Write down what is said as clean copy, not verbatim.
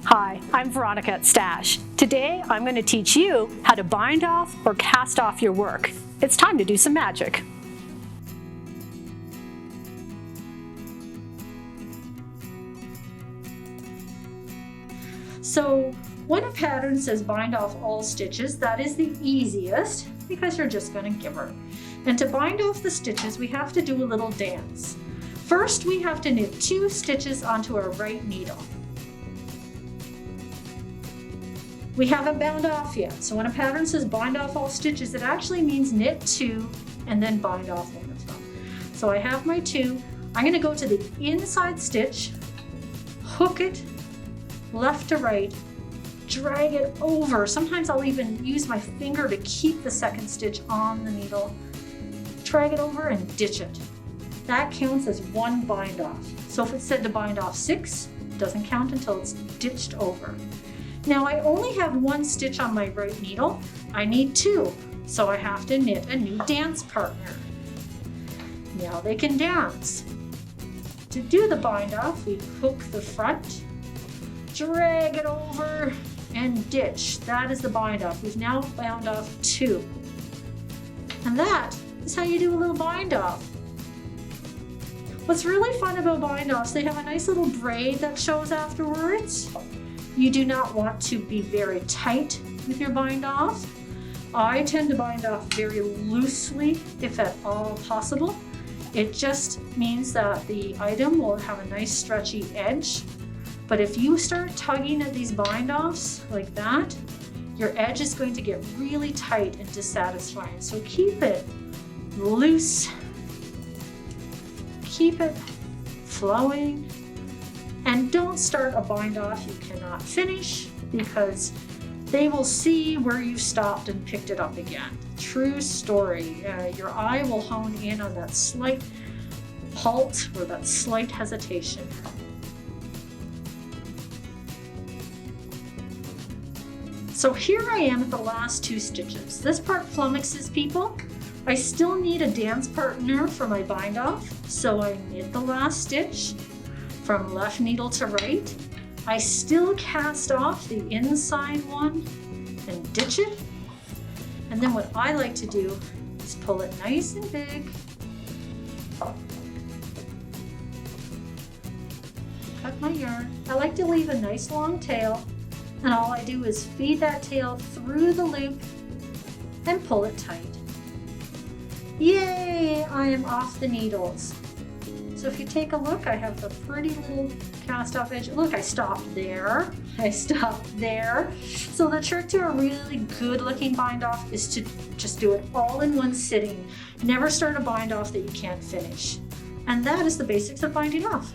Hi, I'm Veronica at STASHy. Today I'm going to teach you how to bind off or cast off your work. It's time to do some magic. So when a pattern says bind off all stitches, that is the easiest because you're just going to give her. And to bind off the stitches, we have to do a little dance. First, we have to knit 2 stitches onto our right needle. We haven't bound off yet, so when a pattern says bind off all stitches, it actually means knit 2 and then bind off one of them. So I have my 2. I'm going to go to the inside stitch, hook it left to right, drag it over. Sometimes I'll even use my finger to keep the second stitch on the needle. Drag it over and ditch it. That counts as 1 bind off. So if it said to bind off 6, it doesn't count until it's ditched over. Now I only have 1 stitch on my right needle. I need 2, so I have to knit a new dance partner. Now they can dance. To do the bind off, we hook the front, drag it over, and ditch. That is the bind off. We've now bound off 2. And that is how you do a little bind off. What's really fun about bind offs, they have a nice little braid that shows afterwards. You do not want to be very tight with your bind off. I tend to bind off very loosely, if at all possible. It just means that the item will have a nice stretchy edge. But if you start tugging at these bind offs like that, your edge is going to get really tight and dissatisfying. So keep it loose, keep it flowing. And don't start a bind off you cannot finish, because they will see where you stopped and picked it up again. True story. Your eye will hone in on that slight halt or that slight hesitation. So here I am at the last 2 stitches. This part flummoxes people. I still need a dance partner for my bind off, so I knit the last stitch from left needle to right. I still cast off the inside one and ditch it. And then what I like to do is pull it nice and big. Cut my yarn. I like to leave a nice long tail, and all I do is feed that tail through the loop and pull it tight. Yay! I am off the needles. So if you take a look, I have the pretty little cast off edge. Look, I stopped there. I stopped there. So the trick to a really good looking bind off is to just do it all in one sitting. Never start a bind off that you can't finish. And that is the basics of binding off.